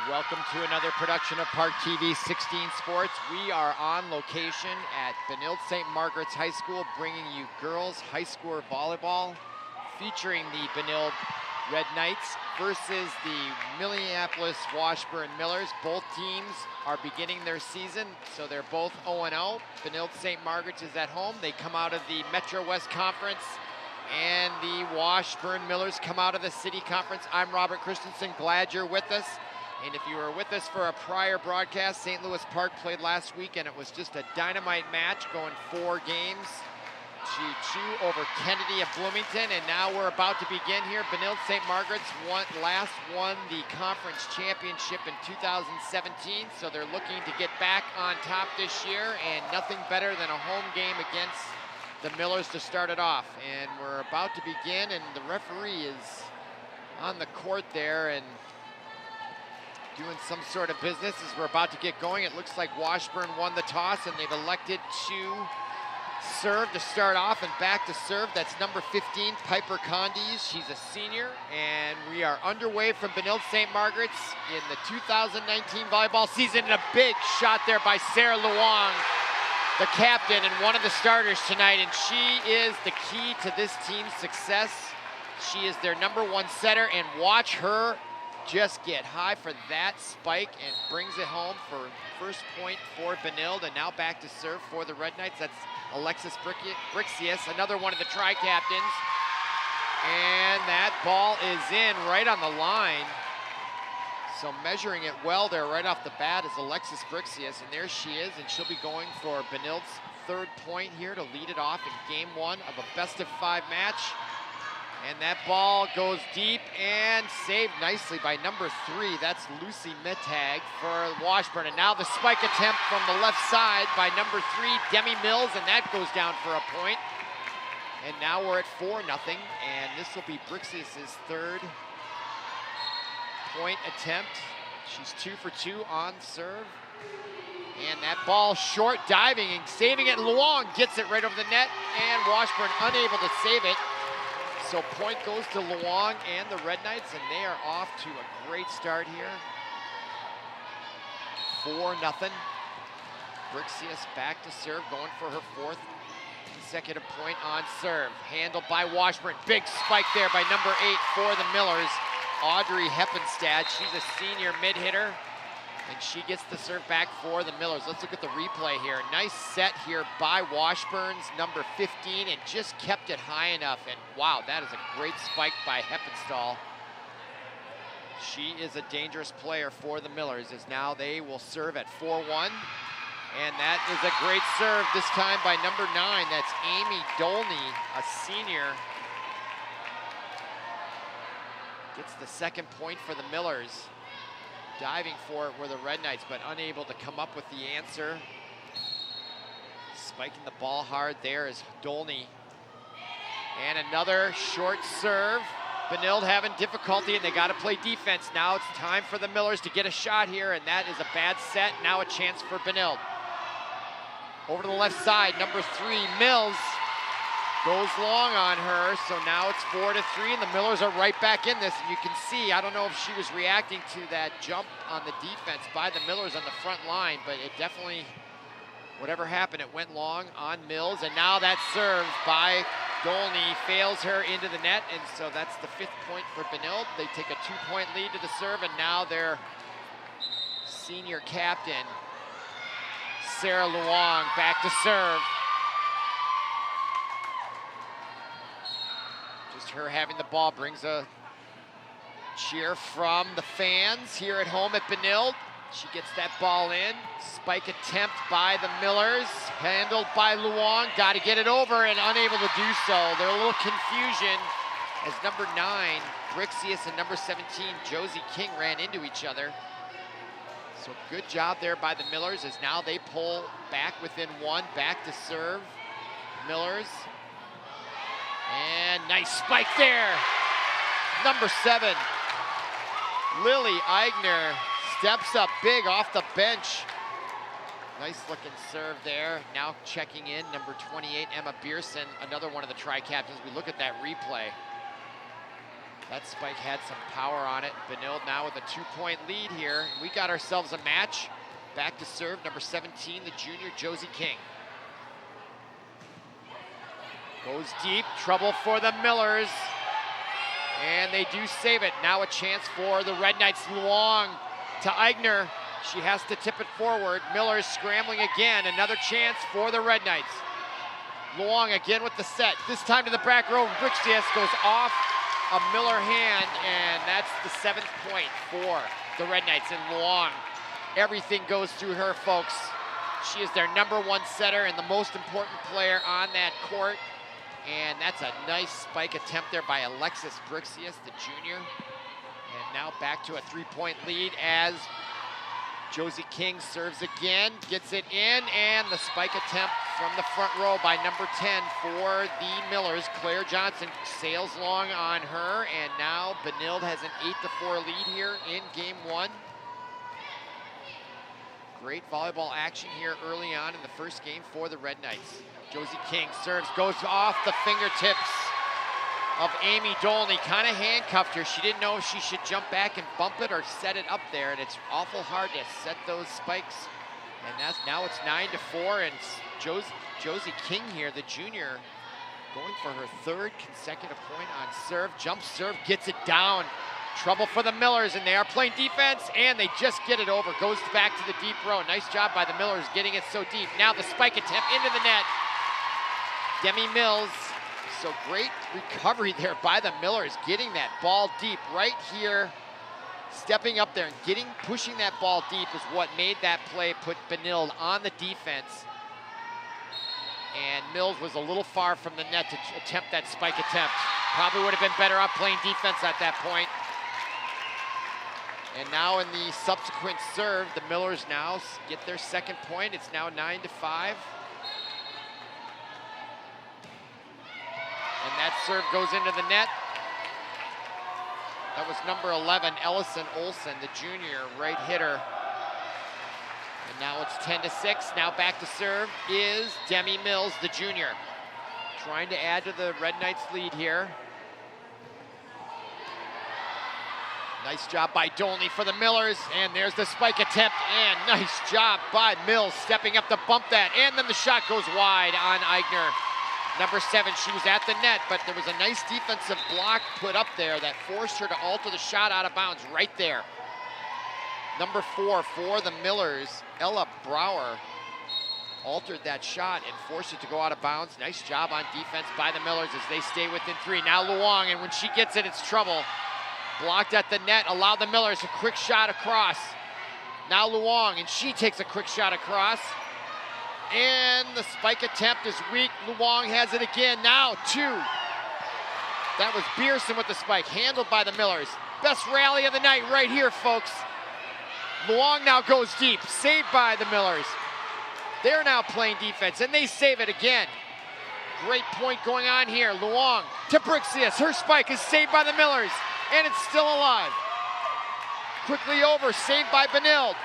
Welcome to another production of ParkTV 16 Sports. We are on location at Benilde-St. Margaret's High School, bringing you girls high school volleyball, featuring the Benilde Red Knights versus the Minneapolis Washburn Millers. Both teams are beginning their season, so they're both 0-0. Benilde-St. Margaret's is at home. They come out of the Metro West Conference, and the Washburn Millers come out of the City Conference. I'm Robert Christensen, glad you're with us. And if you were with us for a prior broadcast, St. Louis Park played last week, and it was just a dynamite match going 4 games. G2 over Kennedy of Bloomington, and now we're about to begin here. Benilde-St. Margaret's last won the conference championship in 2017, so they're looking to get back on top this year, and nothing better than a home game against the Millers to start it off. And we're about to begin, and the referee is on the court there and doing some sort of business as we're about to get going. It looks like Washburn won the toss, and they've elected to serve to start off, and back to serve. That's number 15, Piper Condes. She's a senior, and we are underway from Benilde-St. Margaret's in the 2019 volleyball season. And a big shot there by Sarah Wong, the captain and one of the starters tonight, and she is the key to this team's success. She is their #1 setter, and watch her just get high for that spike and brings it home for first point for Benilde. And now back to serve for the Red Knights. That's Alexis Brixius, another one of the tri-captains. And that ball is in right on the line. So measuring it well there right off the bat is Alexis Brixius, and there she is, and she'll be going for Benilde's 3rd point here to lead it off in game 1 of a best-of-5 match. And that ball goes deep and saved nicely by number 3. That's Lucy Mittag for Washburn. And now the spike attempt from the left side by number 3, Demi Mills, and that goes down for a point. And now we're at 4-0, and this will be Brixius' 3rd point attempt. She's 2 for 2 on serve. And that ball short, diving and saving it. Wong gets it right over the net, and Washburn unable to save it. So point goes to Wong and the Red Knights, and they are off to a great start here. 4-0. Brixius back to serve, going for her 4th consecutive point on serve. Handled by Washburn. Big spike there by number 8 for the Millers, Audrey Heppenstall. She's a senior mid-hitter, and she gets the serve back for the Millers. Let's look at the replay here. Nice set here by Washburn's number 15, and just kept it high enough. And wow, that is a great spike by Heppenstall. She is a dangerous player for the Millers, as now they will serve at 4-1. And that is a great serve, this time by number 9. That's Amy Dolney, a senior. Gets the 2nd point for the Millers. Diving for it were the Red Knights, but unable to come up with the answer. Spiking the ball hard there is Dolney. And another short serve. Benilde having difficulty, and they got to play defense. Now it's time for the Millers to get a shot here, and that is a bad set. Now a chance for Benilde. Over to the left side, number 3, Mills. Goes long on her, so now it's 4-3, and the Millers are right back in this. And you can see, I don't know if she was reacting to that jump on the defense by the Millers on the front line, but it definitely, whatever happened, it went long on Mills. And now that serve by Dolney fails her into the net, and so that's the 5th point for Benilde. They take a 2-point lead to the serve, and now their senior captain, Sarah Wong, back to serve. Her having the ball brings a cheer from the fans here at home at Benilde. She gets that ball in. Spike attempt by the Millers, handled by Wong. Got to get it over, and unable to do so. There's a little confusion as number 9, Brixius, and number 17, Josie King, ran into each other. So good job there by the Millers, as now they pull back within 1. Back to serve, Millers. And nice spike there. Number 7, Lily Eigner, steps up big off the bench. Nice looking serve there. Now checking in, number 28, Bierce, another one of the tri-captains. We look at that replay. That spike had some power on it. Benilde now with a 2-point lead here. We got ourselves a match. Back to serve, number 17, the junior, Josie King. Goes deep, trouble for the Millers. And they do save it. Now a chance for the Red Knights. Wong to Eigner. She has to tip it forward. Millers scrambling again. Another chance for the Red Knights. Wong again with the set. This time to the back row. Bierce goes off a Miller hand, and that's the 7th point for the Red Knights. And Wong, everything goes through her, folks. She is their #1 setter and the most important player on that court. And that's a nice spike attempt there by Alexis Bierce, the junior. And now back to a 3-point lead as Josie King serves again, gets it in, and the spike attempt from the front row by number 10 for the Millers. Claire Johnson sails long on her, and now Benilde has an 8-4 lead here in game 1. Great volleyball action here early on in the first game for the Red Knights. Josie King serves, goes off the fingertips of Amy Dolney, kind of handcuffed her. She didn't know if she should jump back and bump it or set it up there, and it's awful hard to set those spikes. And now it's 9-4, and Josie King here, the junior, going for her 3rd consecutive point on serve. Jump serve, gets it down. Trouble for the Millers, and they are playing defense, and they just get it over. Goes back to the deep row. Nice job by the Millers getting it so deep. Now the spike attempt into the net. Demi Mills. So great recovery there by the Millers, getting that ball deep right here. Stepping up there and pushing that ball deep is what made that play put Benilde on the defense. And Mills was a little far from the net to attempt that spike attempt. Probably would have been better off playing defense at that point. And now in the subsequent serve, the Millers now get their 2nd point. It's now 9-5. And that serve goes into the net. That was number 11, Ellis Olson, the junior, right hitter. And now it's 10-6. Now back to serve is Demi Mills, the junior. Trying to add to the Red Knights' lead here. Nice job by Dolney for the Millers, and there's the spike attempt, and nice job by Mills stepping up to bump that, and then the shot goes wide on Eigner. Number 7, she was at the net, but there was a nice defensive block put up there that forced her to alter the shot out of bounds right there. Number 4 for the Millers, Ella Brower, altered that shot and forced it to go out of bounds. Nice job on defense by the Millers as they stay within 3. Now Wong, and when she gets it, it's trouble. Blocked at the net, allowed the Millers a quick shot across. Now Wong, and she takes a quick shot across. And the spike attempt is weak. Wong has it again, now 2. That was Bierce with the spike, handled by the Millers. Best rally of the night right here, folks. Wong now goes deep, saved by the Millers. They're now playing defense, and they save it again. Great point going on here. Wong to Bierce, her spike is saved by the Millers. And it's still alive. Quickly over, saved by Benilde.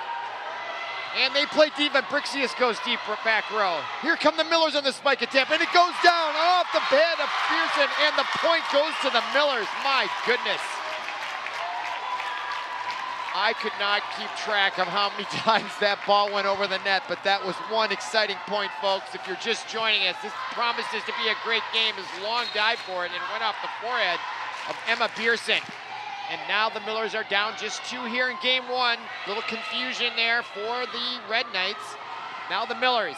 And they play defense. Bierce goes deep back row. Here come the Millers on the spike attempt, and it goes down off the head of Pearson, and the point goes to the Millers. My goodness. I could not keep track of how many times that ball went over the net, but that was one exciting point, folks. If you're just joining us, this promises to be a great game as Long dived for it and went off the forehead of Emma Bierce. And now the Millers are down just 2 here in game 1. Little confusion there for the Red Knights. Now the Millers.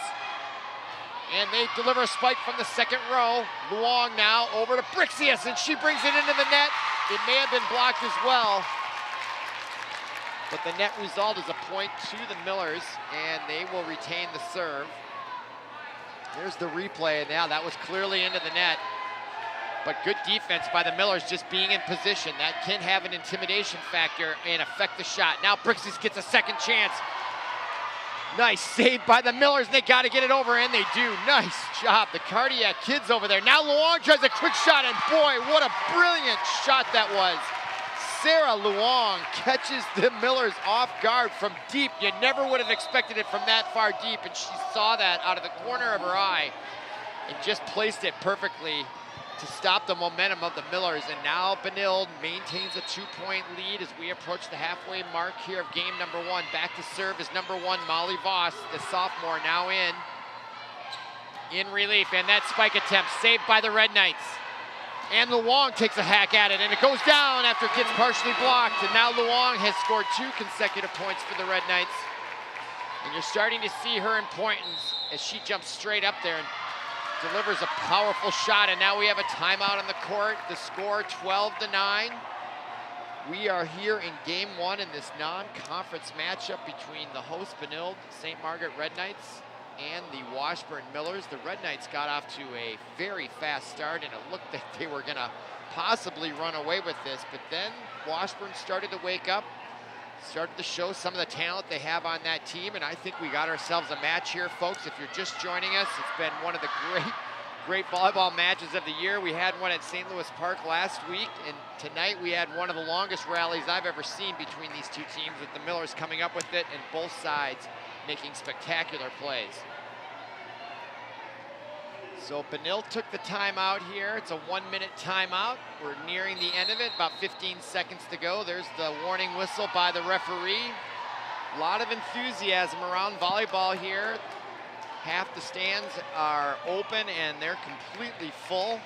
And they deliver a spike from the 2nd row. Wong now over to Bierce, and she brings it into the net. It may have been blocked as well. But the net result is a point to the Millers, and they will retain the serve. There's the replay, and now that was clearly into the net. But good defense by the Millers, just being in position. That can have an intimidation factor and affect the shot. Now Bierce gets a 2nd chance. Nice save by the Millers, and they got to get it over, and they do. Nice job, the Cardiac kids over there. Now Wong tries a quick shot, and boy, what a brilliant shot that was. Sarah Wong catches the Millers off guard from deep. You never would have expected it from that far deep, and she saw that out of the corner of her eye and just placed it perfectly. to stop the momentum of the Millers. And now Benilde maintains a 2-point lead as we approach the halfway mark here of game number 1. Back to serve is number 1, Molly Voss, the sophomore, now in relief. And that spike attempt saved by the Red Knights. And Wong takes a hack at it, and it goes down after it gets partially blocked. And now Wong has scored 2 consecutive points for the Red Knights. And you're starting to see her importance as she jumps straight up there and delivers a powerful shot. And now we have a timeout on the court. The score 12-9. We are here in game 1 in this non-conference matchup between the host Benilde-St. Margaret Red Knights and the Washburn Millers. The Red Knights got off to a very fast start, and it looked like they were gonna possibly run away with this, but then Washburn started to wake up, started to show some of the talent they have on that team, and I think we got ourselves a match here, folks. If you're just joining us, it's been one of the great volleyball matches of the year. We had one at St. Louis Park last week, and tonight we had one of the longest rallies I've ever seen between these two teams, with the Millers coming up with it and both sides making spectacular plays. So Benilde took the timeout here. It's a 1-minute timeout. We're nearing the end of it, about 15 seconds to go. There's the warning whistle by the referee. A lot of enthusiasm around volleyball here. Half the stands are open and they're completely full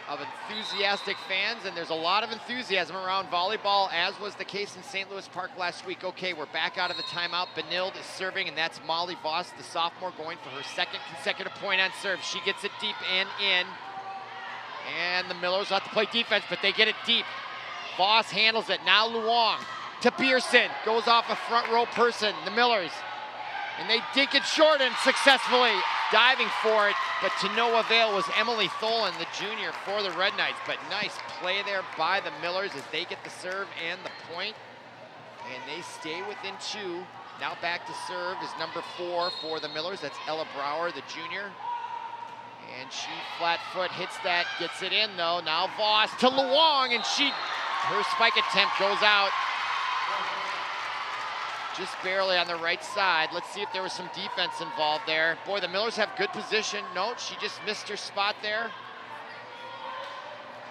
of enthusiastic fans, and there's a lot of enthusiasm around volleyball, as was the case in St. Louis Park last week. Okay, we're back out of the timeout. Benilde is serving, and that's Molly Voss, the sophomore, going for her 2nd consecutive point on serve. She gets it deep and in, and the Millers have to play defense, but they get it deep. Voss handles it. Now Wong to Bierce, goes off a front row person, the Millers, and they dink it short and successfully diving for it, but to no avail was Emily Tholen, the junior, for the Red Knights. But nice play there by the Millers as they get the serve and the point, and they stay within 2. Now back to serve is number 4 for the Millers. That's Ella Brower, the junior. And she flat foot hits that, gets it in though. Now Voss to Wong, and her spike attempt goes out. Just barely on the right side. Let's see if there was some defense involved there. Boy, the Millers have good position. No, she just missed her spot there.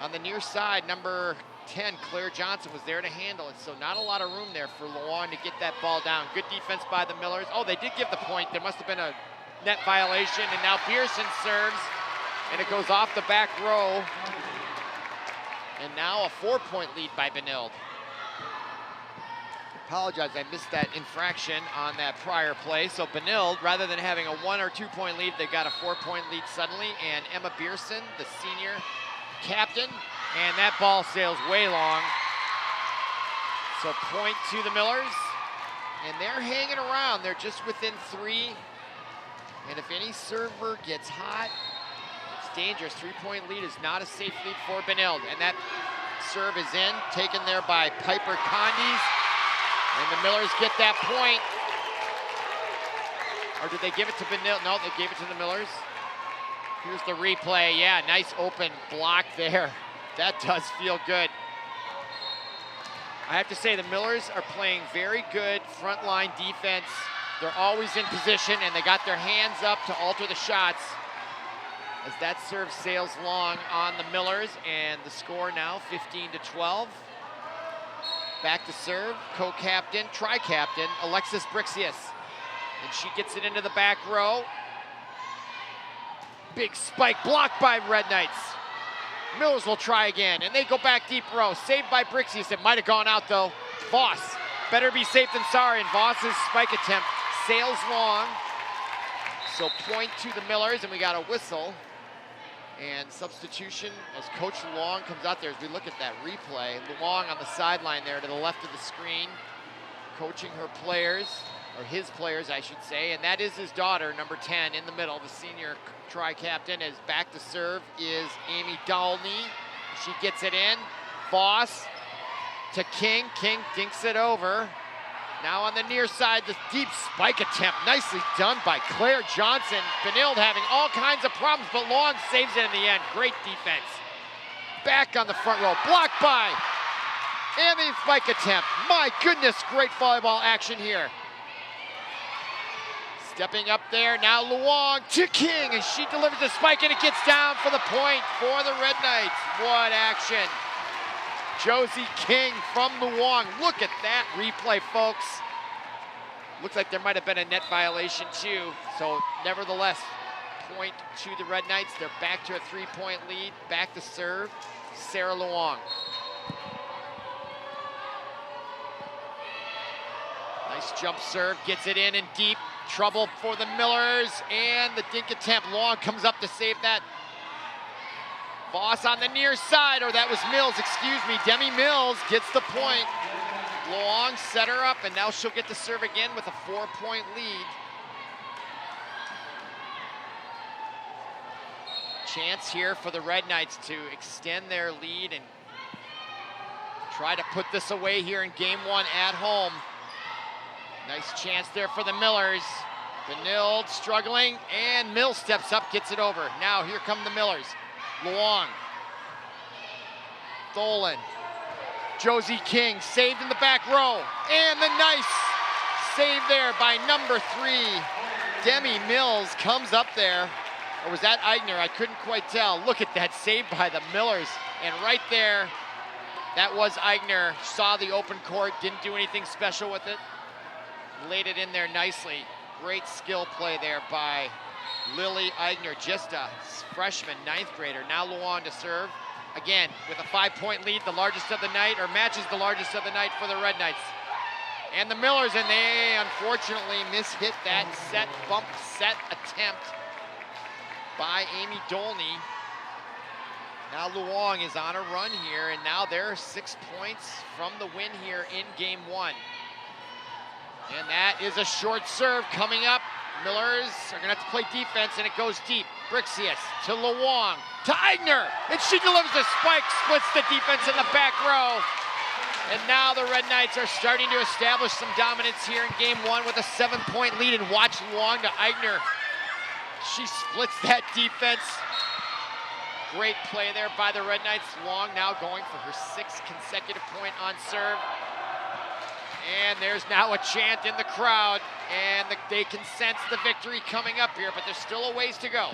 On the near side, number 10, Claire Johnson, was there to handle it. So not a lot of room there for Wong to get that ball down. Good defense by the Millers. Oh, they did give the point. There must have been a net violation. And now Bierce serves, and it goes off the back row. And now a 4-point lead by Benilde. Apologize, I missed that infraction on that prior play. So Benilde, rather than having a 1 or 2 point lead, they've got a 4-point lead suddenly. And Emma Bierce, the senior captain, and that ball sails way long. So point to the Millers, and they're hanging around. They're just within 3. And if any server gets hot, it's dangerous. 3-point lead is not a safe lead for Benilde. And that serve is in, taken there by Piper Condes. And the Millers get that point. Or did they give it to Benilde? No, they gave it to the Millers. Here's the replay. Yeah, nice open block there. That does feel good. I have to say the Millers are playing very good frontline defense. They're always in position, and they got their hands up to alter the shots. As that serve sails long on the Millers, and the score now 15-12. Back to serve, co-captain, tri-captain, Alexis Brixius. And she gets it into the back row. Big spike blocked by Red Knights. Millers will try again, and they go back deep row. Saved by Brixius. It might have gone out though. Voss, better be safe than sorry, and Voss's spike attempt sails long. So point to the Millers, and we got a whistle. And substitution as Coach Long comes out there as we look at that replay. Long on the sideline there to the left of the screen, coaching her players, or his players, I should say. And that is his daughter, number 10, in the middle, the senior tri-captain. As back to serve is Amy Dolney. She gets it in. Voss to King. King dinks it over. Now on the near side, the deep spike attempt. Nicely done by Claire Johnson. Benilde having all kinds of problems, but Long saves it in the end. Great defense. Back on the front row, blocked by, and the spike attempt. My goodness, great volleyball action here. Stepping up there, now Wong to King, and she delivers the spike, and it gets down for the point for the Red Knights. What action. Josie King from Wong. Look at that replay, folks. Looks like there might have been a net violation too. So nevertheless, point to the Red Knights. They're back to a 3-point lead. Back to serve, Sarah Wong. Nice jump serve, gets it in and deep. Trouble for the Millers, and the dink attempt. Long comes up to save that. Voss on the near side, or that was Mills, excuse me. Demi Mills gets the point. Long set her up, and now she'll get to serve again with a 4-point lead. Chance here for the Red Knights to extend their lead and try to put this away here in game 1 at home. Nice chance there for the Millers. Benilde struggling, and Mills steps up, gets it over. Now here come the Millers. Long. Dolan. Josie King saved in the back row. And the nice save there by number 3. Demi Mills comes up there. Or was that Eigner? I couldn't quite tell. Look at that save by the Millers. And right there, that was Eigner. Saw the open court, didn't do anything special with it. Laid it in there nicely. Great skill play there by Lily Eigner, just a freshman, 9th grader. Now Luan to serve. Again, with a 5-point lead, the largest of the night, or matches the largest of the night for the Red Knights. And the Millers, and they unfortunately mishit that bump set attempt by Amy Dolney. Now Luong is on a run here, and now they're 6 points from the win here in game 1. And that is a short serve coming up. Millers are gonna have to play defense, and it goes deep. Brixius to Luong, to Eigner, and she delivers a spike, splits the defense in the back row. And now the Red Knights are starting to establish some dominance here in game 1 with a 7-point lead, and watch Luong to Eigner. She splits that defense. Great play there by the Red Knights. Long now going for her 6th consecutive point on serve. And there's now a chant in the crowd, and they can sense the victory coming up here, but there's still a ways to go.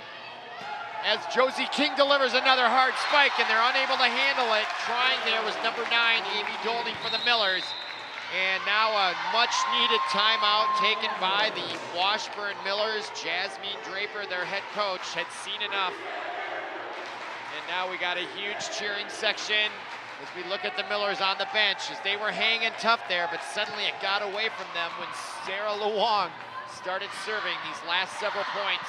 As Josie King delivers another hard spike, and they're unable to handle it. Trying there was number 9, Amy Dolney for the Millers. And now a much-needed timeout taken by the Washburn Millers. Jasmine Draper, their head coach, had seen enough. And now we got a huge cheering section as we look at the Millers on the bench, as they were hanging tough there, but suddenly it got away from them when Sarah Luong started serving these last several points.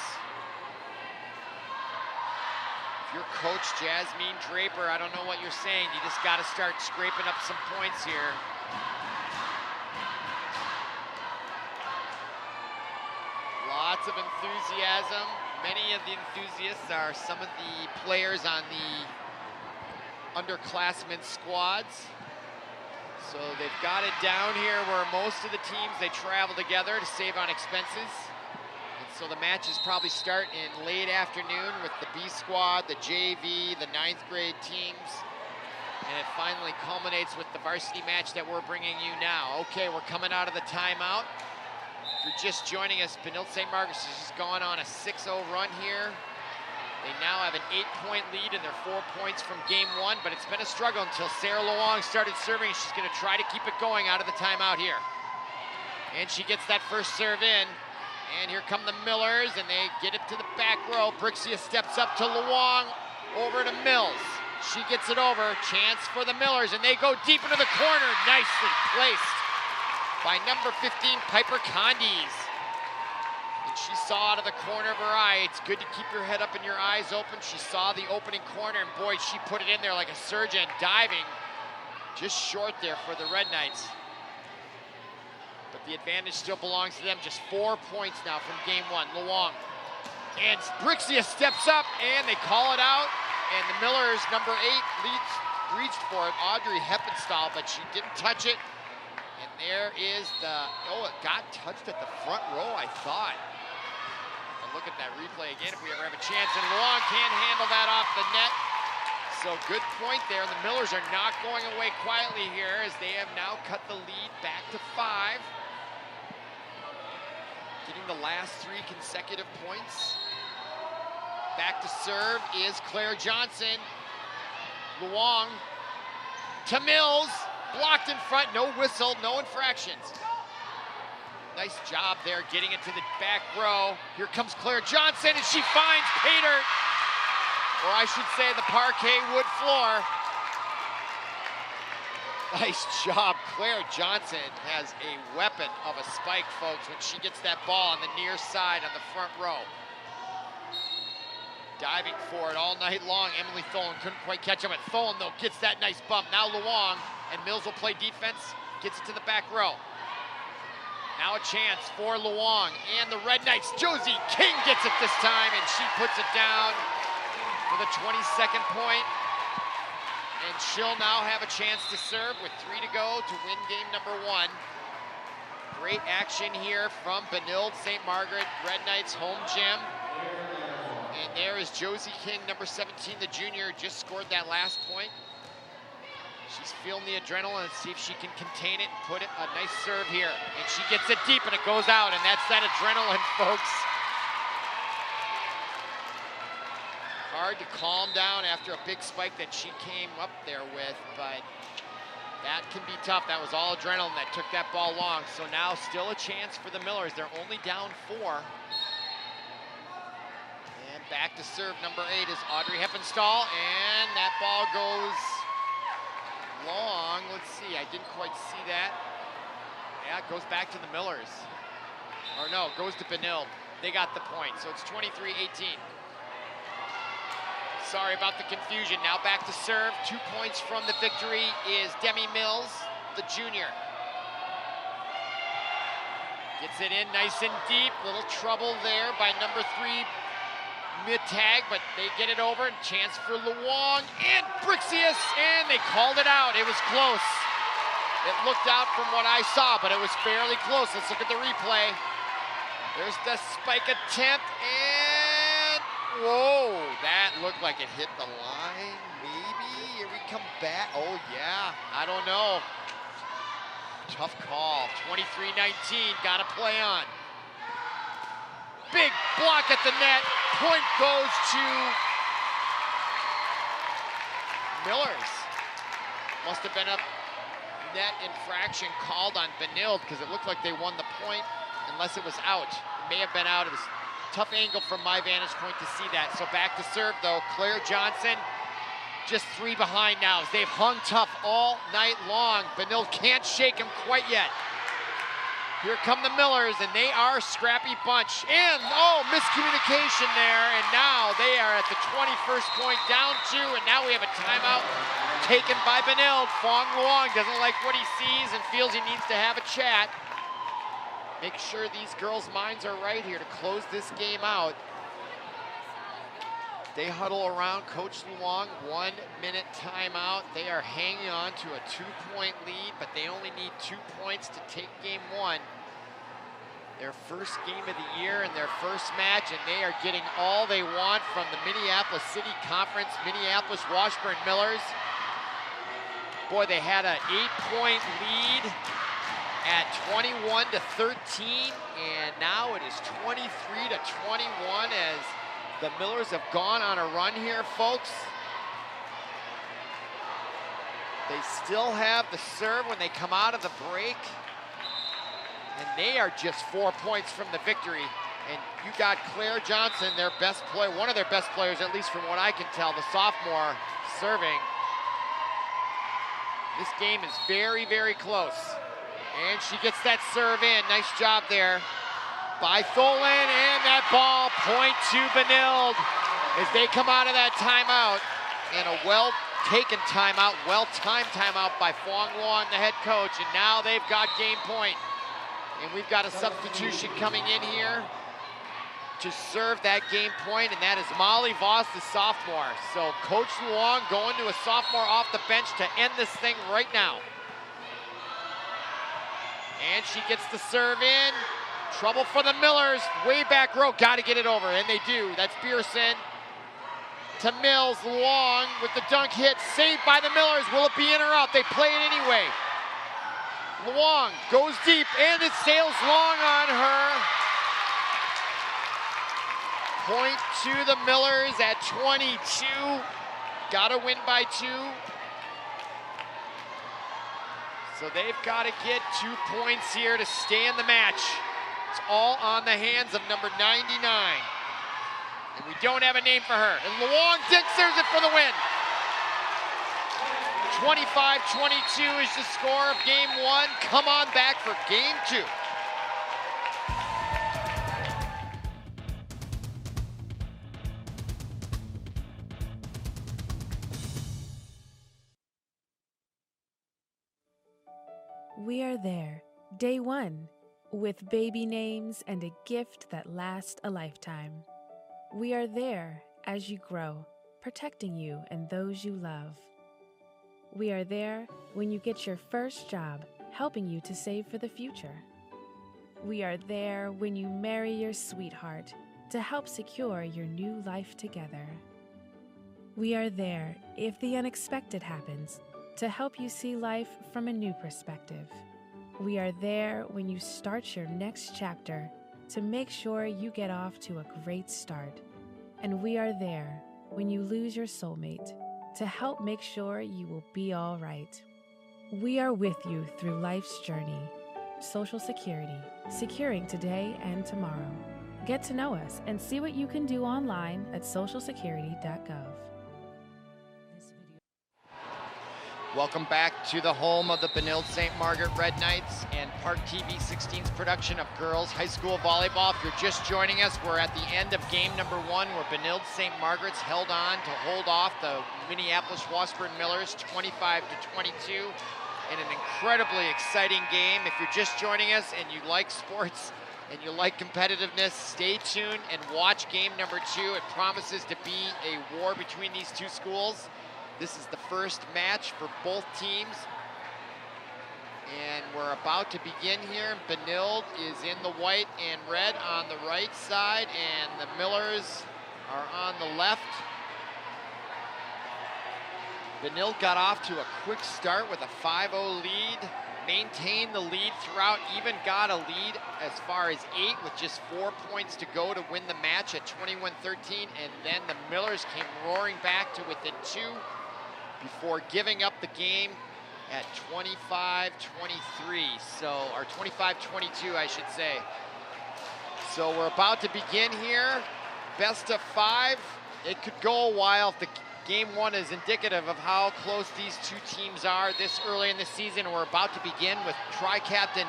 If you're Coach Jasmine Draper, I don't know what you're saying. You just got to start scraping up some points here. Lots of enthusiasm. Many of the enthusiasts are some of the players on the underclassmen squads. So they've got it down here where most of the teams, they travel together to save on expenses. And so the matches probably start in late afternoon with the B squad, the JV, the 9th grade teams. And it finally culminates with the varsity match that we're bringing you now. Okay, we're coming out of the timeout. If you're just joining us, Benilde-St. Margaret has just gone on a 6-0 run here. They now have an 8-point lead, and they're 4 points from game 1, but it's been a struggle until Sarah Luong started serving. She's gonna try to keep it going out of the timeout here. And she gets that first serve in. And here come the Millers, and they get it to the back row. Brixia steps up to Luong, over to Mills. She gets it over, chance for the Millers, and they go deep into the corner. Nicely placed by number 15, Piper Condes. And she saw out of the corner of her eye. It's good to keep your head up and your eyes open. She saw the opening corner, and boy, she put it in there like a surgeon, diving just short there for the Red Knights. But the advantage still belongs to them. Just 4 points now from game 1. Luong. And Brixia steps up, and they call it out. And the Millers, number 8, reached for it, Audrey Heppenstall, but she didn't touch it. And there is it got touched at the front row, I thought. I'll look at that replay again if we ever have a chance. And Long can't handle that off the net. So good point there. And the Millers are not going away quietly here, as they have now cut the lead back to 5. getting the last 3 consecutive points. Back to serve is Claire Johnson. Wong to Mills, blocked in front, no whistle, no infractions. Nice job there getting it to the back row. Here comes Claire Johnson, and she finds pay dirt, or I should say the parquet wood floor. Nice job. Claire Johnson has a weapon of a spike, folks, when she gets that ball on the near side on the front row. Diving for it all night long. Emily Tholen couldn't quite catch him, but Tholen, though, gets that nice bump. Now Wong, and Mills will play defense, gets it to the back row. Now a chance for Wong and the Red Knights. Josie King gets it this time, and she puts it down for the 22nd point. And she'll now have a chance to serve with 3 to go to win game number 1. Great action here from Benilde-St. Margaret Red Knights home gym. And there is Josie King, number 17, the junior, just scored that last point. She's feeling the adrenaline and see if she can contain it and put it a nice serve here. And she gets it deep and it goes out, and that's that adrenaline, folks. Hard to calm down after a big spike that she came up there with, but that can be tough. That was all adrenaline that took that ball long. So now still a chance for the Millers. They're only down 4. Back to serve, number 8 is Audrey Heppenstall, and that ball goes long. Let's see, I didn't quite see that. Yeah, it goes back to the Millers. Or no, it goes to Benilde. They got the point, so it's 23-18. Sorry about the confusion. Now back to serve. 2 points from the victory is Demi Mills, the junior. Gets it in nice and deep. Little trouble there by number 3, mid-tag, but they get it over, and chance for Wong and Brixius, and they called it out. It was close. It looked out from what I saw, but it was fairly close. Let's look at the replay. There's the spike attempt, and whoa, that looked like it hit the line, maybe. Here we come back. Oh yeah, I don't know. Tough call. 23-19, gotta play on. Big block at the net. Point goes to Millers. Must have been a net infraction called on Benilde because it looked like they won the point unless it was out. It may have been out. It was a tough angle from my vantage point to see that. So back to serve though. Claire Johnson just 3 behind now as they've hung tough all night long. Benilde can't shake them quite yet. Here come the Millers, and they are a scrappy bunch. And, oh, miscommunication there, and now they are at the 21st point, down 2, and now we have a timeout taken by Benilde. Wong doesn't like what he sees and feels he needs to have a chat. Make sure these girls' minds are right here to close this game out. They huddle around Coach Wong, 1-minute timeout. They are hanging on to a 2-point lead, but they only need 2 points to take game 1. Their first game of the year and their first match, and they are getting all they want from the Minneapolis City Conference, Minneapolis Washburn Millers. Boy, they had an 8-point lead at 21-13, and now it is 23-21 as the Millers have gone on a run here, folks. They still have the serve when they come out of the break. And they are just 4 points from the victory. And you got Claire Johnson, their best player, one of their best players, at least from what I can tell, the sophomore, serving. This game is very, very close. And she gets that serve in. Nice job there by Tholen, and that ball, point to Benilde as they come out of that timeout. And a well-taken timeout, well-timed timeout by Wong, the head coach, and now they've got game point. And we've got a substitution coming in here to serve that game point, and that is Molly Voss, the sophomore. So Coach Wong going to a sophomore off the bench to end this thing right now. And she gets the serve in. Trouble for the Millers, way back row, got to get it over, and they do. That's Bierce to Mills. Wong with the dunk hit, saved by the Millers. Will it be in or out? They play it anyway. Wong goes deep, and it sails long on her. Point to the Millers at 22. Gotta win by 2. So they've got to get 2 points here to stay in the match. It's all on the hands of number 99. And we don't have a name for her. And Wong serves it for the win. 25-22 is the score of game 1. Come on back for game 2. We are there, day 1, with baby names and a gift that lasts a lifetime. We are there as you grow, protecting you and those you love. We are there when you get your first job, helping you to save for the future. We are there when you marry your sweetheart to help secure your new life together. We are there if the unexpected happens, to help you see life from a new perspective. We are there when you start your next chapter to make sure you get off to a great start. And we are there when you lose your soulmate to help make sure you will be all right. We are with you through life's journey. Social Security, securing today and tomorrow. Get to know us and see what you can do online at socialsecurity.gov. Welcome back to the home of the Benilde-St. Margaret Red Knights and ParkTV 16's production of girls high school volleyball. If you're just joining us, we're at the end of game number 1 where Benilde-St. Margaret's held on to hold off the Minneapolis Washburn Millers 25-22 in an incredibly exciting game. If you're just joining us and you like sports and you like competitiveness, stay tuned and watch game number 2. It promises to be a war between these two schools. This is the first match for both teams. And we're about to begin here. Benilde is in the white and red on the right side, and the Millers are on the left. Benilde got off to a quick start with a 5-0 lead, maintained the lead throughout, even got a lead as far as 8 with just 4 points to go to win the match at 21-13, and then the Millers came roaring back to within 2 before giving up the game at 25-23, or 25-22, I should say. So we're about to begin here. Best of 5. It could go a while if the game 1 is indicative of how close these two teams are this early in the season. We're about to begin with tri-captain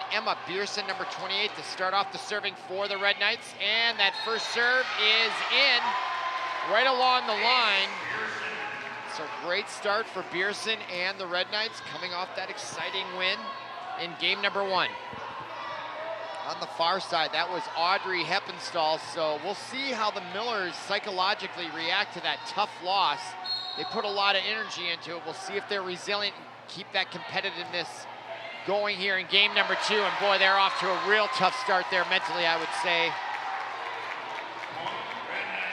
Bierce, number 28, to start off the serving for the Red Knights. And that first serve is in right along the line. So great start for Bierce and the Red Knights coming off that exciting win in game number 1. On the far side, that was Audrey Heppenstall. So we'll see how the Millers psychologically react to that tough loss. They put a lot of energy into it. We'll see if they're resilient and keep that competitiveness going here in game number 2. And boy, they're off to a real tough start there mentally, I would say.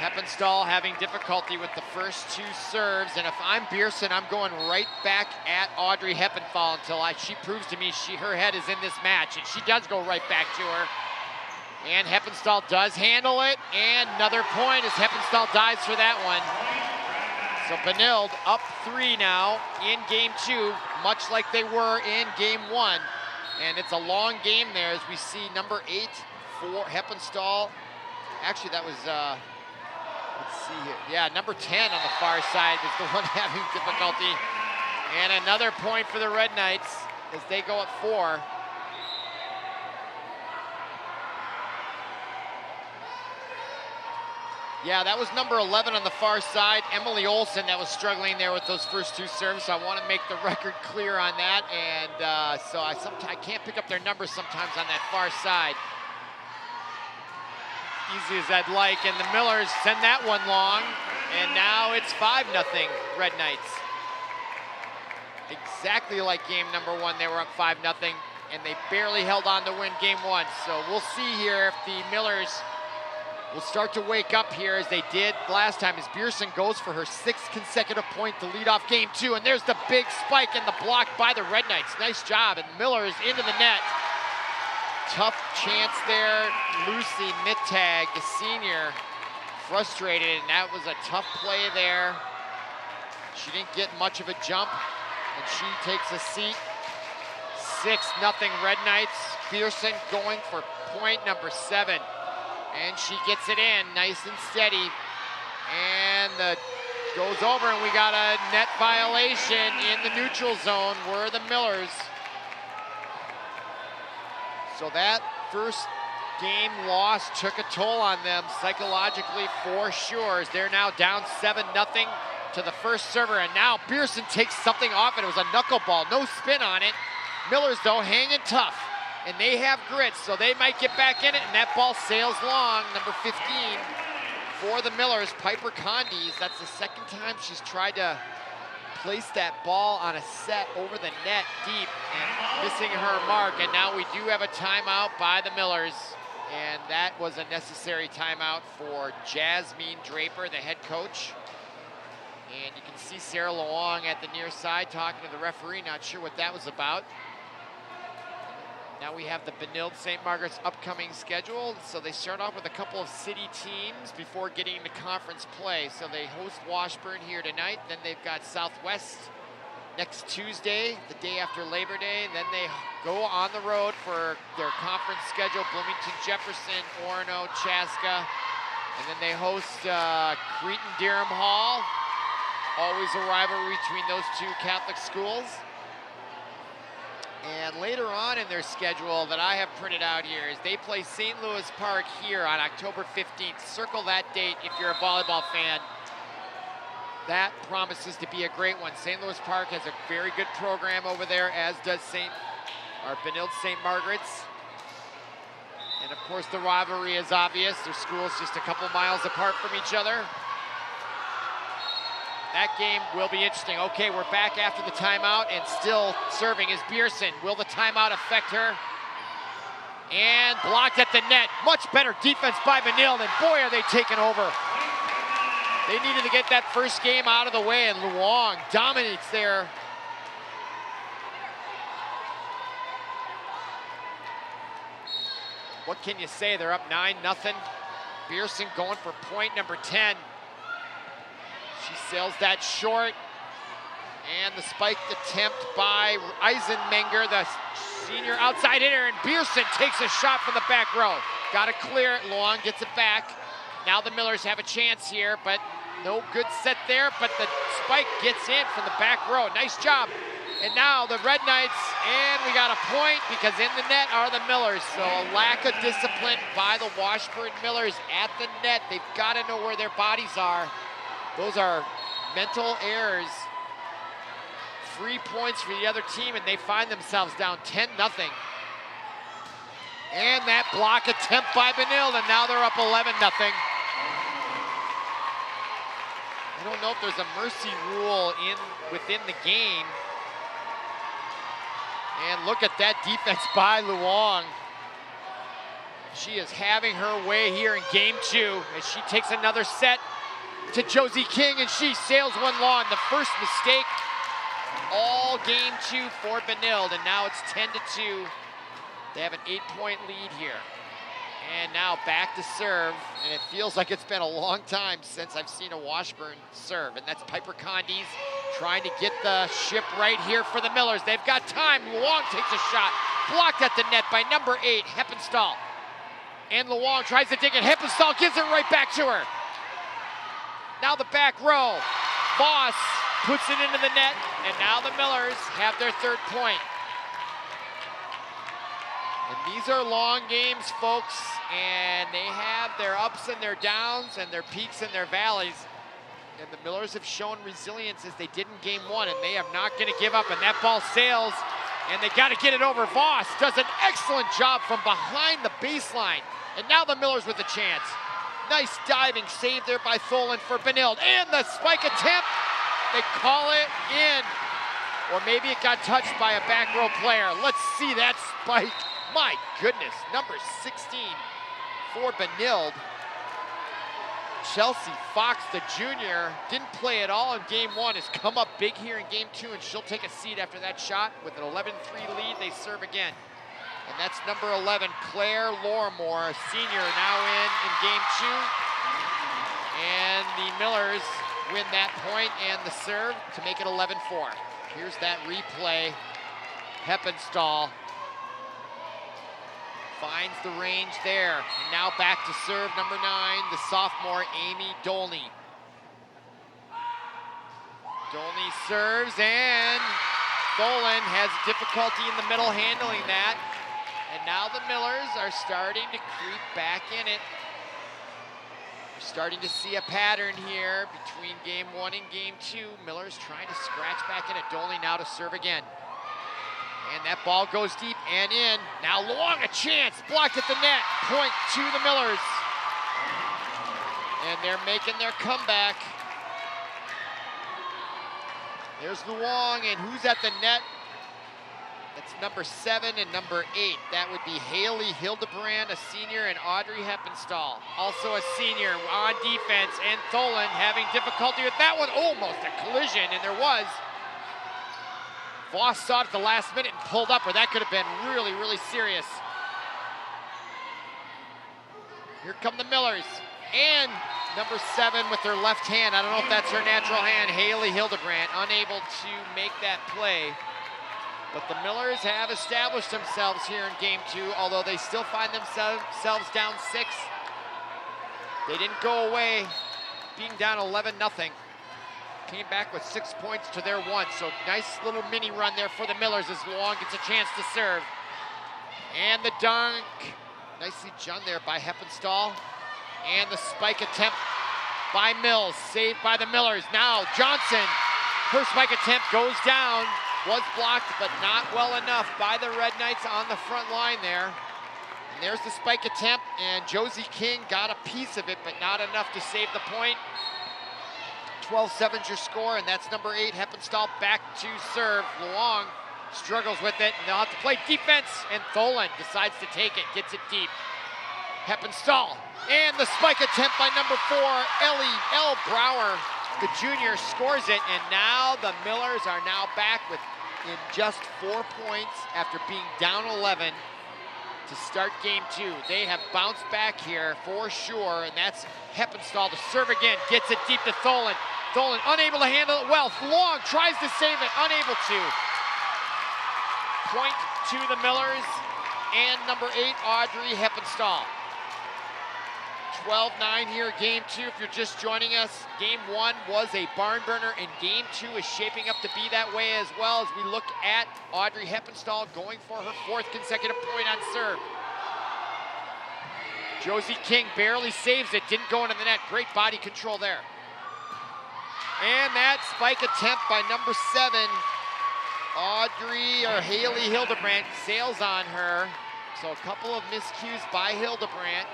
Heppenstall having difficulty with the first 2 serves, and if I'm Bierce, I'm going right back at Audrey Heppenstall until she proves to me her head is in this match, and she does go right back to her. And Heppenstall does handle it, and another point as Heppenstall dives for that one. So Benilde up 3 now in game 2, much like they were in game 1. And it's a long game there as we see number 8 for Heppenstall. Actually, that was, let's see here. Yeah, number 10 on the far side is the one having difficulty. And another point for the Red Knights as they go up 4. Yeah, that was number 11 on the far side, Olson, that was struggling there with those first 2 serves. So I want to make the record clear on that. And so I can't pick up their numbers sometimes on that far side. Easy as I'd like, and the Millers send that one long, and now it's 5-0 Red Knights. Exactly like game number 1, they were up 5-0, and they barely held on to win game 1. So we'll see here if the Millers will start to wake up here as they did last time, as Bierce goes for her 6th consecutive point to lead off game 2, and there's the big spike and the block by the Red Knights. Nice job, and Millers into the net. Tough chance there. Lucy Mittag, the senior, frustrated, and that was a tough play there. She didn't get much of a jump, and she takes a seat. 6-0 Red Knights. Bierce going for point number 7. And she gets it in, nice and steady. And the goes over, and we got a net violation in the neutral zone. Were the Millers. So that first game loss took a toll on them psychologically for sure. As they're now down 7-0 to the first server, and now Bierce takes something off it. It was a knuckleball, no spin on it. Millers though hanging tough, and they have grit, so they might get back in it, and that ball sails long. Number 15 for the Millers, Piper Condes. That's the second time she's tried to place that ball on a set over the net deep and missing her mark. And now we do have a timeout by the Millers, and that was a necessary timeout for Jasmine Draper, the head coach. And you can see Sarah Wong at the near side talking to the referee, not sure what that was about. Now we have the Benilde-St. Margaret's upcoming schedule. So they start off with a couple of city teams before getting into conference play. So they host Washburn here tonight. Then they've got Southwest next Tuesday, the day after Labor Day. Then they go on the road for their conference schedule, Bloomington, Jefferson, Orono, Chaska. And then they host Cretin-Derham Hall. Always a rivalry between those two Catholic schools. And later on in their schedule that I have printed out here is they play St. Louis Park here on October 15th. Circle that date if you're a volleyball fan. That promises to be a great one. St. Louis Park has a very good program over there, as does Benilde-St. Margaret's. And of course the rivalry is obvious. Their schools just a couple miles apart from each other. That game will be interesting. Okay, we're back after the timeout, and still serving is Bierce. Will the timeout affect her? And blocked at the net. Much better defense by Benilde, and boy, are they taking over. They needed to get that first game out of the way, and Wong dominates there. What can you say? They're up 9-0. Bierce going for point number 10. She sails that short, and the spiked attempt by Eisenmenger, the senior outside hitter, and Bierce takes a shot from the back row. Got to clear it, Long gets it back. Now the Millers have a chance here, but no good set there, but the spike gets in from the back row. Nice job. And now the Red Knights, and we got a point because in the net are the Millers. So a lack of discipline by the Washburn Millers at the net. They've got to know where their bodies are. Those are mental errors. 3 points for the other team, and they find themselves down 10-0. And that block attempt by Benilde, and now they're up 11-0. I don't know if there's a mercy rule within the game. And look at that defense by Wong. She is having her way here in game 2 as she takes another set to Josie King, and she sails one long. The first mistake all game 2 for Benilde, and now it's 10-2. They have an 8-point lead here. And now back to serve, and it feels like it's been a long time since I've seen a Washburn serve, and that's Piper Condes trying to get the ship right here for the Millers. They've got time. Wong takes a shot, blocked at the net by number 8, Heppenstall. And Wong tries to dig it. Heppenstall gives it right back to her. Now the back row. Voss puts it into the net, and now the Millers have their 3rd point. And these are long games, folks, and they have their ups and their downs and their peaks and their valleys. And the Millers have shown resilience as they did in game 1, and they are not going to give up. And that ball sails, and they got to get it over. Voss does an excellent job from behind the baseline. And now the Millers with a chance. Nice diving save there by Tholen for Benilde. And the spike attempt, they call it in. Or maybe it got touched by a back row player. Let's see that spike. My goodness, number 16 for Benilde. Chelsea Fox, the junior, didn't play at all in game 1, has come up big here in game 2, and she'll take a seat after that shot. With an 11-3 lead, they serve again. And that's number 11, Claire Lorimore, a senior, now in game 2. And the Millers win that point and the serve to make it 11-4. Here's that replay. Heppenstall finds the range there. And now back to serve number 9, the sophomore Amy Dolney. Dolney serves, and Tholen has difficulty in the middle handling that. And now the Millers are starting to creep back in it. We're starting to see a pattern here between game 1 and game 2. Millers trying to scratch back in it. Dolney now to serve again. And that ball goes deep and in. Now Wong, a chance, blocked at the net. Point to the Millers. And they're making their comeback. There's the Wong, and who's at the net? That's number 7 and number 8. That would be Haley Hildebrand, a senior, and Audrey Heppenstall, also a senior on defense. And Tholen having difficulty with that one. Almost a collision, and there was. Voss saw it at the last minute and pulled up, or that could have been really, really serious. Here come the Millers. And number 7 with her left hand. I don't know if that's her natural hand. Haley Hildebrand unable to make that play. But the Millers have established themselves here in game 2, although they still find themselves down 6. They didn't go away being down 11-0. Came back with 6 points to their 1. So nice little mini run there for the Millers as Wong gets a chance to serve. And the dunk. Nicely done there by Heppenstall. And the spike attempt by Mills, saved by the Millers. Now Johnson, her spike attempt goes down, was blocked, but not well enough by the Red Knights on the front line there. And there's the spike attempt, and Josie King got a piece of it, but not enough to save the point. 12-7's your score, and that's number 8, Heppenstall back to serve. Wong struggles with it, and they'll have to play defense, and Tholen decides to take it, gets it deep. Heppenstall, and the spike attempt by number 4, L. Brower, the junior, scores it, and now the Millers are now back in just 4 points after being down 11 to start game 2. They have bounced back here for sure, and that's Heppenstall to serve again, gets it deep to Tholen. Tholen unable to handle it well. Long tries to save it, unable to. Point to the Millers and number 8, Audrey Heppenstall. 12-9 here, game 2. If you're just joining us, game 1 was a barn burner, and game 2 is shaping up to be that way as well, as we look at Audrey Heppenstall going for her 4th consecutive point on serve. Josie King barely saves it, didn't go into the net. Great body control there. And that spike attempt by number 7, Haley Hildebrand, sails on her. So a couple of miscues by Hildebrand.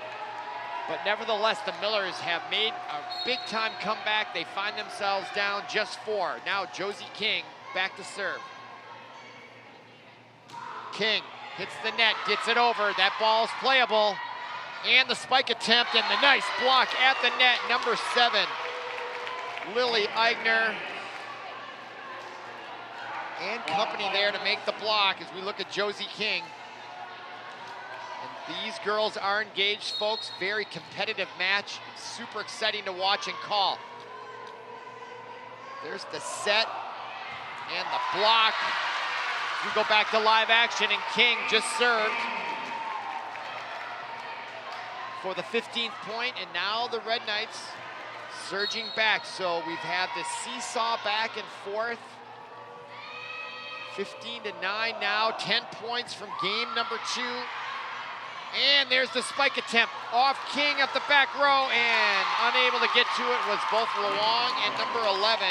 But nevertheless, the Millers have made a big-time comeback. They find themselves down just 4. Now Josie King back to serve. King hits the net, gets it over. That ball's playable. And the spike attempt and the nice block at the net. Number 7, Lily Eigner. And company there to make the block as we look at Josie King. And these girls are engaged, folks. Very competitive match. It's super exciting to watch and call. There's the set and the block. We go back to live action, and King just served for the 15th point, and now the Red Knights surging back. So we've had this seesaw back and forth. 15-9 now, 10 points from game number 2. And there's the spike attempt off King at the back row, and unable to get to it was both Wong and number 11,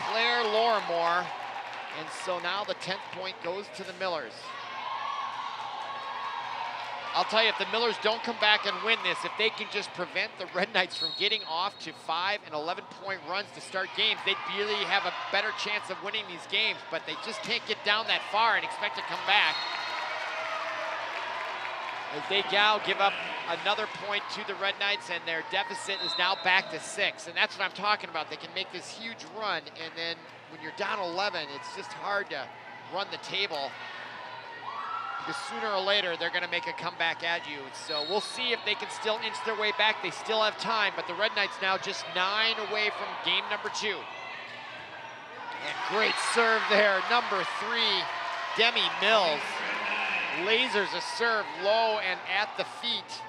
Claire Lorimore. And so now the 10th point goes to the Millers. I'll tell you, if the Millers don't come back and win this, if they can just prevent the Red Knights from getting off to 5 and 11-point runs to start games, they'd really have a better chance of winning these games, but they just can't get down that far and expect to come back. As they now give up another point to the Red Knights, and their deficit is now back to 6. And that's what I'm talking about. They can make this huge run, and then when you're down 11, it's just hard to run the table. because sooner or later they're going to make a comeback at you. So we'll see if they can still inch their way back. They still have time, but the Red Knights now just 9 away from game number 2. And great serve there, number 3, Mpls. Lasers a serve low and at the feet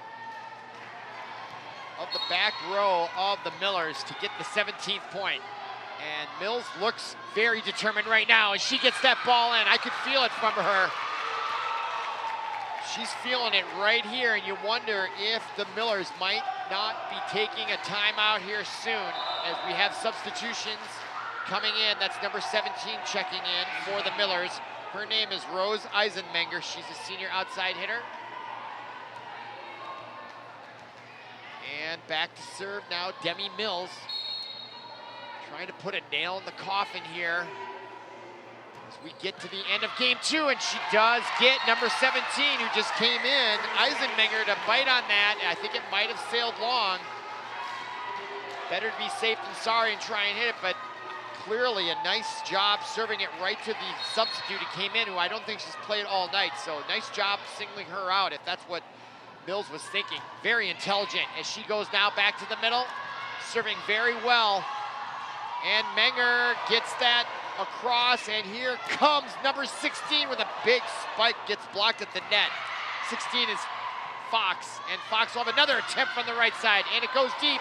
of the back row of the Millers to get the 17th point. And Mills looks very determined right now as she gets that ball in. I could feel it from her. She's feeling it right here, and you wonder if the Millers might not be taking a timeout here soon as we have substitutions coming in. That's number 17 checking in for the Millers. Her name is Rose Eisenmenger. She's a senior outside hitter. And back to serve now, Mpls. Trying to put a nail in the coffin here as we get to the end of game 2, and she does get number 17, who just came in, Eisenmenger, to bite on that. I think it might have sailed long. Better to be safe than sorry and try and hit it, but clearly a nice job serving it right to the substitute who came in, who I don't think she's played all night. So nice job singling her out, if that's what Mills was thinking. Very intelligent as she goes now back to the middle, serving very well. And Menger gets that across, and here comes number 16 with a big spike, gets blocked at the net. 16 is Fox, and Fox will have another attempt from the right side, and it goes deep.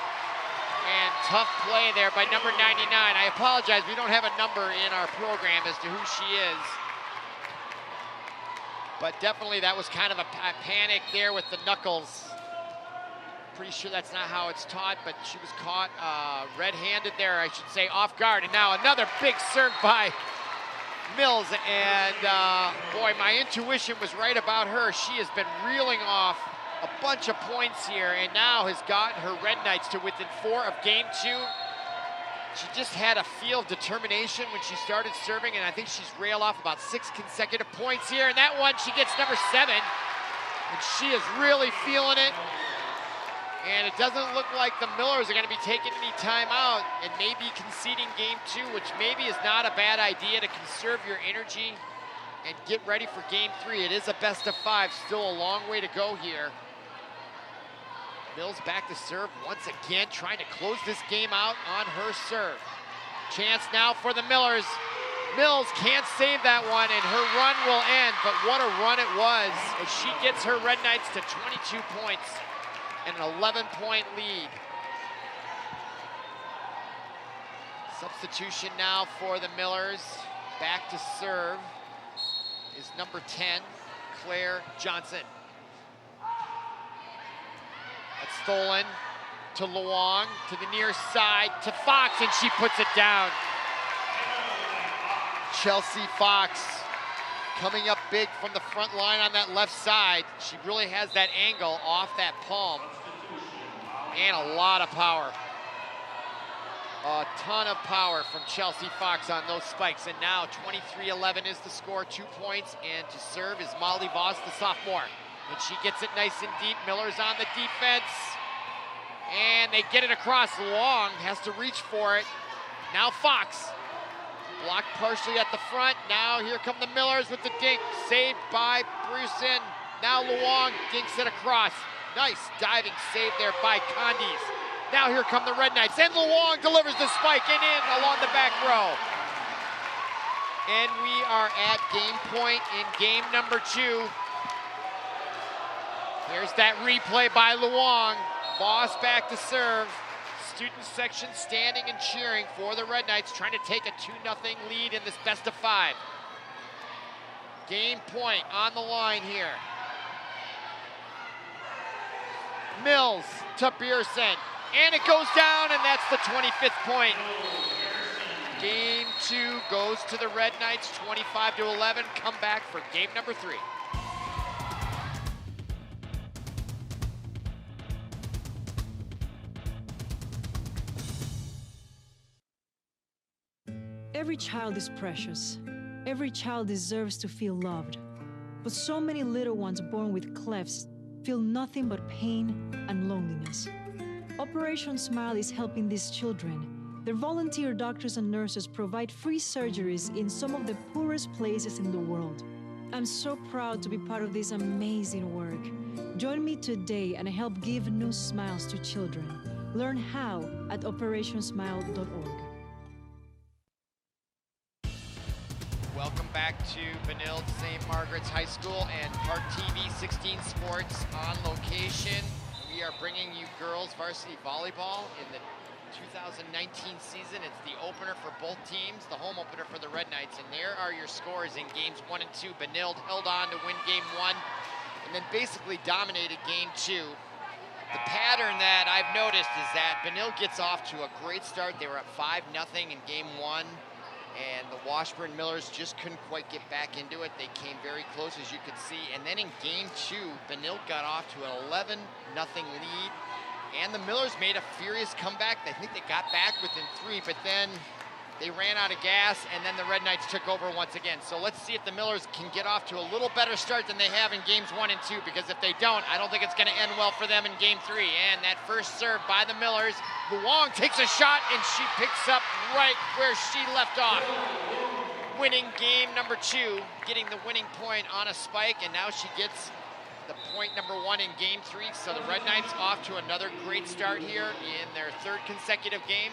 And tough play there by number 99. I apologize, we don't have a number in our program as to who she is. But definitely that was kind of a panic there with the knuckles. Pretty sure that's not how it's taught, but she was caught red-handed there, I should say, off guard. And now another big serve by Mills. And boy, my intuition was right about her. She has been reeling off a bunch of points here and now has gotten her Red Knights to within 4 of game 2. She just had a feel of determination when she started serving, and I think she's railed off about 6 consecutive points here. And that one, she gets number 7, and she is really feeling it. And it doesn't look like the Millers are going to be taking any time out and maybe conceding game 2, which maybe is not a bad idea to conserve your energy and get ready for game 3. It is a best of 5, still a long way to go here. Mills back to serve once again, trying to close this game out on her serve. Chance now for the Millers. Mills can't save that one, and her run will end, but what a run it was as she gets her Red Knights to 22 points and an 11-point lead. Substitution now for the Millers. Back to serve is number 10, Claire Johnson. That's stolen to Wong, to the near side, to Fox, and she puts it down. Chelsea Fox coming up big from the front line on that left side. She really has that angle off that palm, and a lot of power. A ton of power from Chelsea Fox on those spikes, and now 23-11 is the score, 2 points, and to serve is Molly Voss, the sophomore. And she gets it nice and deep. Miller's on the defense, and they get it across. Long has to reach for it. Now Fox, blocked partially at the front. Now here come the Millers with the dink, saved by Brewson. Now Luong dinks it across. Nice diving save there by Condis. Now here come the Red Knights, and Luong delivers the spike and in along the back row. And we are at game point in game number 2. There's that replay by Luong. Voss back to serve. Student section standing and cheering for the Red Knights, trying to take a 2-0 lead in this best of 5. Game point on the line here. Mills to Bierce, and it goes down, and that's the 25th point. Game 2 goes to the Red Knights, 25-11. Come back for game number 3. Every child is precious. Every child deserves to feel loved. But so many little ones born with clefts feel nothing but pain and loneliness. Operation Smile is helping these children. Their volunteer doctors and nurses provide free surgeries in some of the poorest places in the world. I'm so proud to be part of this amazing work. Join me today and help give new smiles to children. Learn how at operationsmile.org. Welcome back to Benilde-St. Margaret's High School and ParkTV 16 Sports on location. We are bringing you girls varsity volleyball in the 2019 season. It's the opener for both teams, the home opener for the Red Knights, and there are your scores in games 1 and 2. Benilde held on to win game 1 and then basically dominated game 2. The pattern that I've noticed is that Benilde gets off to a great start. They were up 5-0 in game 1, and the Washburn Millers just couldn't quite get back into it. They came very close, as you could see, and then in game 2, Benilde got off to an 11-0 lead. And the Millers made a furious comeback. I think they got back within 3, but then they ran out of gas, and then the Red Knights took over once again. So let's see if the Millers can get off to a little better start than they have in games 1 and 2, because if they don't, I don't think it's gonna end well for them in game 3. And that first serve by the Millers, Wong takes a shot, and she picks up right where she left off. Winning game number 2, getting the winning point on a spike, and now she gets the point number 1 in game 3. So the Red Knights off to another great start here in their 3rd consecutive game.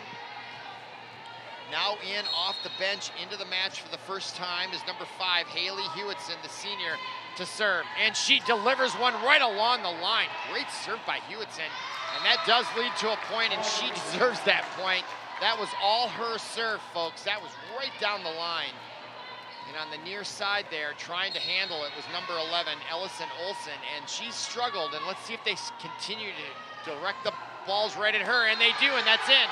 Now in off the bench into the match for the first time is number 5, Haley Hewitson, the senior, to serve. And she delivers one right along the line. Great serve by Hewitson. And that does lead to a point, and she deserves that point. That was all her serve, folks. That was right down the line. And on the near side there, trying to handle it, was number 11, Ellis and Olson, and she struggled. And let's see if they continue to direct the balls right at her, and they do, and that's in.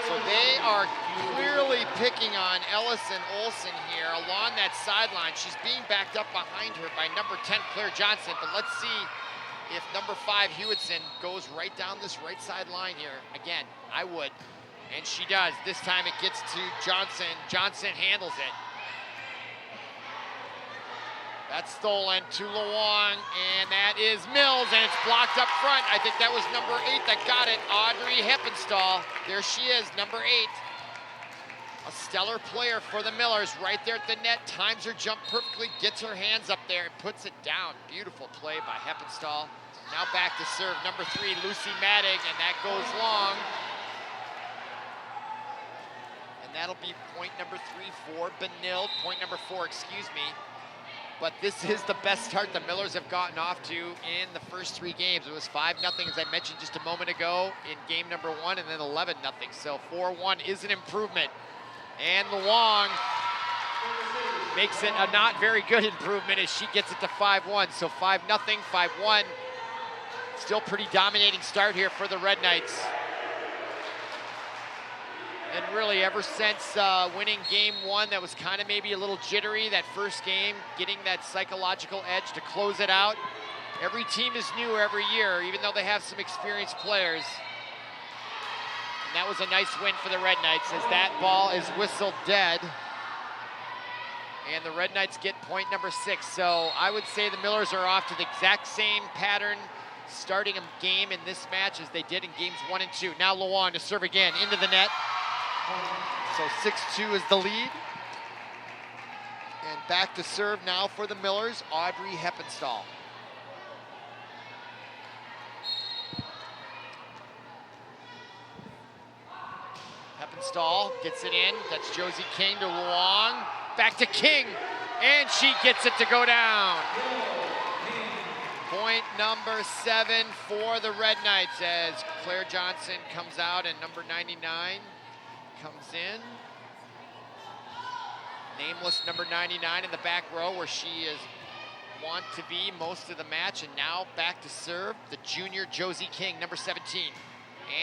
So they are clearly picking on Ellis and Olson here along that sideline. She's being backed up behind her by number 10, Claire Johnson, but let's see if number 5, Hewitson, goes right down this right sideline here. Again, I would. And she does. This time it gets to Johnson. Johnson handles it. That's stolen to Wong, and that is Mills, and it's blocked up front. I think that was number 8 that got it, Audrey Heppenstall. There she is, number 8. A stellar player for the Millers, right there at the net, times her jump perfectly, gets her hands up there, and puts it down. Beautiful play by Heppenstall. Now back to serve, number 3, Lucy Maddig, and that goes long. That'll be point number 3 for Benilde, point number 4, excuse me. But this is the best start the Millers have gotten off to in the first 3 games. It was 5-0, as I mentioned just a moment ago, in game number 1, and then 11-0. So 4-1 is an improvement. And Wong makes it a not very good improvement as she gets it to 5-1. So 5-0, 5-1. Still pretty dominating start here for the Red Knights. And really, ever since winning game 1, that was kind of maybe a little jittery, that first game, getting that psychological edge to close it out. Every team is new every year, even though they have some experienced players. And that was a nice win for the Red Knights, as that ball is whistled dead. And the Red Knights get point number 6. So I would say the Millers are off to the exact same pattern starting a game in this match as they did in games 1 and 2. Now Wong to serve again into the net. So 6-2 is the lead. And back to serve now for the Millers, Audrey Heppenstall. Heppenstall gets it in. That's Josie King to Wong. Back to King, and she gets it to go down. Point number 7 for the Red Knights as Claire Johnson comes out and number 99 comes in. Nameless number 99 in the back row where she is want to be most of the match, and now back to serve the junior Josie King, number 17.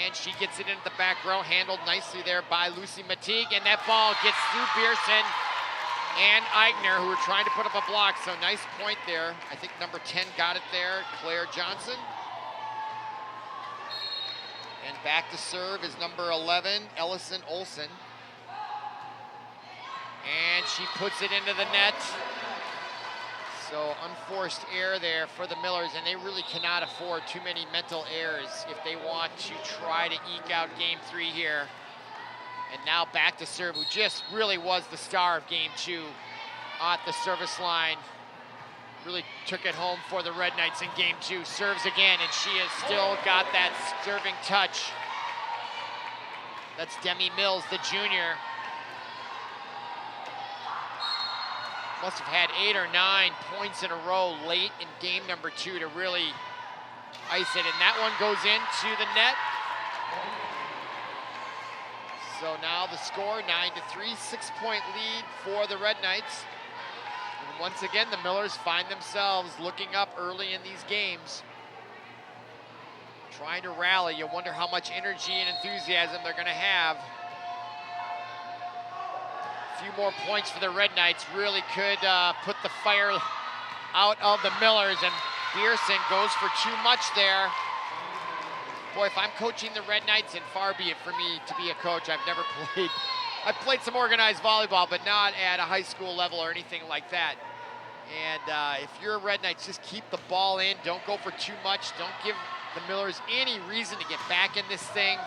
And she gets it into the back row, handled nicely there by Lucy Matigue, and that ball gets through Bierce and Eigner, who were trying to put up a block, so nice point there. I think number 10 got it there, Claire Johnson. And back to serve is number 11, Ellis and Olson. And she puts it into the net. So unforced error there for the Millers, and they really cannot afford too many mental errors if they want to try to eke out game 3 here. And now back to serve, who just really was the star of game 2, at the service line. Really took it home for the Red Knights in game 2. Serves again, and she has still got that serving touch. That's Demi Mills, the junior. Must have had 8 or 9 points in a row late in game number 2 to really ice it, and that one goes into the net. So now the score, 9-3, 6-point lead for the Red Knights. And once again, the Millers find themselves looking up early in these games, trying to rally. You wonder how much energy and enthusiasm they're gonna have. A few more points for the Red Knights really could put the fire out of the Millers, and Bierce goes for too much there. Boy, if I'm coaching the Red Knights, and far be it for me to be a coach, I've never played. I've played some organized volleyball, but not at a high school level or anything like that. And if you're a Red Knights, just keep the ball in. Don't go for too much. Don't give the Millers any reason to get back in this thing.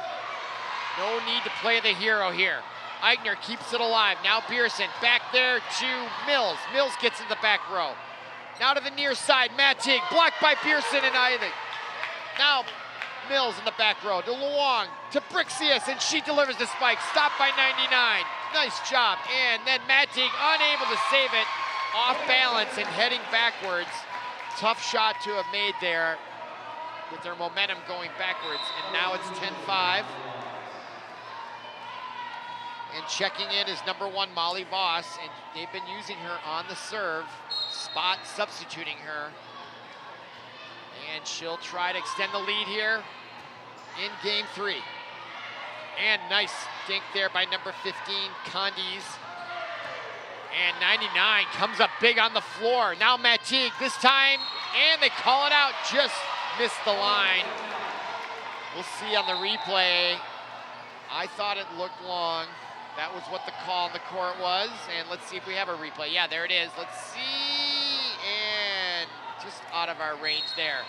No need to play the hero here. Eigner keeps it alive. Now Bierce back there to Mills. Mills gets in the back row. Now to the near side, Matt Teague, blocked by Bierce and Ivy. Now Mills in the back row to Wong, to Brixius, and she delivers the spike. Stopped by 99. Nice job. And then Matt Teague unable to save it. Off balance and heading backwards. Tough shot to have made there with their momentum going backwards. And now it's 10-5. And checking in is number 1, Molly Voss, and they've been using her on the serve, spot substituting her. And she'll try to extend the lead here in game 3. And nice dink there by number 15, Condes. And 99 comes up big on the floor. Now Matt Teague this time, and they call it out, just missed the line. We'll see on the replay. I thought it looked long. That was what the call on the court was. And let's see if we have a replay. Yeah, there it is. Let's see. And just out of our range there.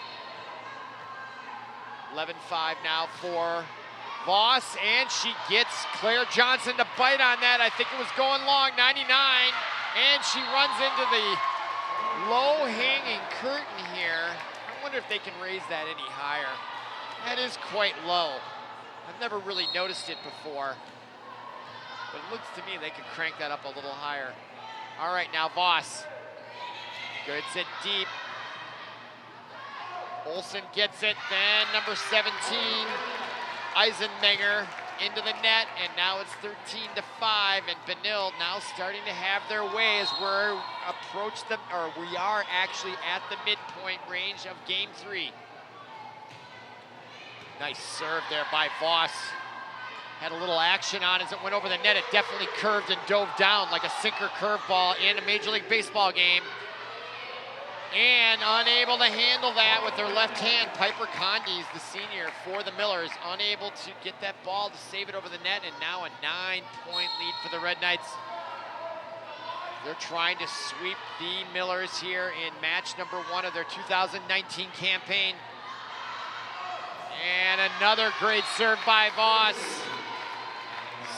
11-5 now for Voss, and she gets Claire Johnson to bite on that. I think it was going long, 99, and she runs into the low-hanging curtain here. I wonder if they can raise that any higher. That is quite low. I've never really noticed it before, but it looks to me they could crank that up a little higher. All right, now Voss. Good sit deep. Olson gets it, then number 17, Eisenmenger into the net, and now it's 13-5, and Benilde now starting to have their way as we are actually at the midpoint range of game 3. Nice serve there by Voss. Had a little action on as it went over the net. It definitely curved and dove down like a sinker curveball in a Major League Baseball game. And unable to handle that with their left hand, Piper Condes, the senior for the Millers, unable to get that ball to save it over the net, and now a 9-point lead for the Red Knights. They're trying to sweep the Millers here in match number 1 of their 2019 campaign. And another great serve by Voss.